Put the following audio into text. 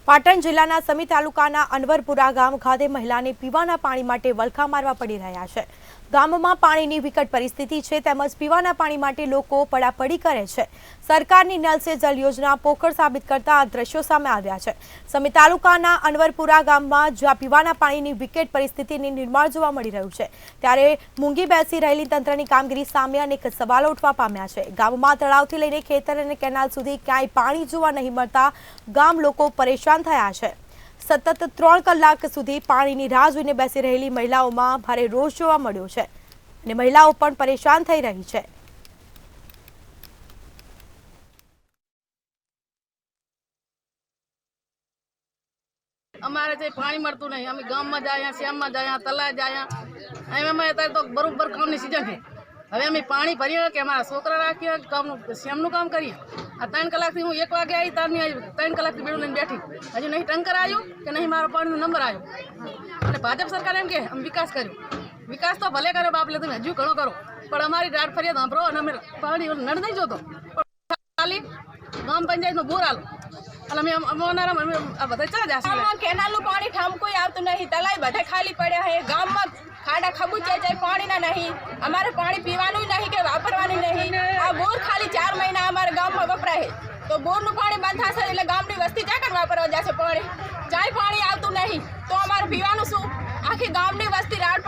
પાટણ જિલ્લાના સમી તાલુકાના અનવરપુરા ગામ ખાતે મહિલાને પીવાના પાણી માટે વલખા મારવા પડી રહ્યા છે। ગામમાં પાણીની વિકટ પરિસ્થિતિ છે તેમજ પીવાના પાણી માટે લોકો પડાપડી કરે છે। સરકારની નલ સે જલ યોજના પોકળ સાબિત કરતા આ દ્રશ્યો સામે આવ્યા છે। સમી તાલુકાના અનવરપુરા ગામમાં જ્યાં પીવાના પાણીની વિકટ પરિસ્થિતિની નિર્માણ જોવા મળી રહ્યું છે ત્યારે મૂંગી બેસી રહેલી તંત્રની કામગીરી સામે અનેક સવાલો ઉઠવા પામ્યા છે। ગામમાં તળાવથી લઈને ખેતર અને કેનાલ સુધી ક્યાંય પાણી જોવા નહીં મળતા ગામ લોકો પરેશાન થયા છે। સતત 3 કલાક સુધી પાણીની રાહ જોઈને બેસી રહેલી મહિલાઓમાં ભારે રોષ જોવા મળ્યો છે અને મહિલાઓ પણ પરેશાન થઈ રહી છે। અમારે જે પાણી મળતું નહીં, અમે ગામમાં જાય, શ્યામમાં જાય, તલા જાય, અમે અત્યારે તો બરોબર કામની સિઝન છે। હવે અમે પાણી ભરીએ કે અમારા છોકરા રાખીએ કામનું શ્યામનું કામ કરીએ। આ 3 કલાકથી હું 1 વાગે આવી તારની આવી, 3 કલાકથી બેડું લઈને બેઠી, હજુ નહીં ટંકર આવ્યું કે નહીં મારો પાણીનો નંબર આવ્યો। અને ભાજપ સરકાર એમ કે અમે વિકાસ કર્યો, વિકાસ તો ભલે કર્યો બાપ લે તમે હજુ ઘણો કરો, પણ અમારી રાત ફરિયાદ સાંભળો અને અમે પાણી નળ નહીં જોતો ખાલી ગામ પંચાયતનો બોર આલો કેનાલનું પાણી ઠામકોઈ આવતું નહીં, તલાઈ બધે ખાલી પડ્યા છે, ગામમાં ખાડા ખબૂચિયા જાય પાણીના નહીં, અમારે પાણી પીવાનું નહીં કે વાપરવાનું નહીં। આ બોર ખાલી 4 મહિના અમારા ગામમાં વપરાય તો બોરનું પાણી બંધ થશે એટલે ગામની વસ્તી જાકર વાપરવા જશે પાણી, ચાય પાણી આવતું નહીં તો અમારે પીવાનું શું? આખી ગામની વસ્તી રાડ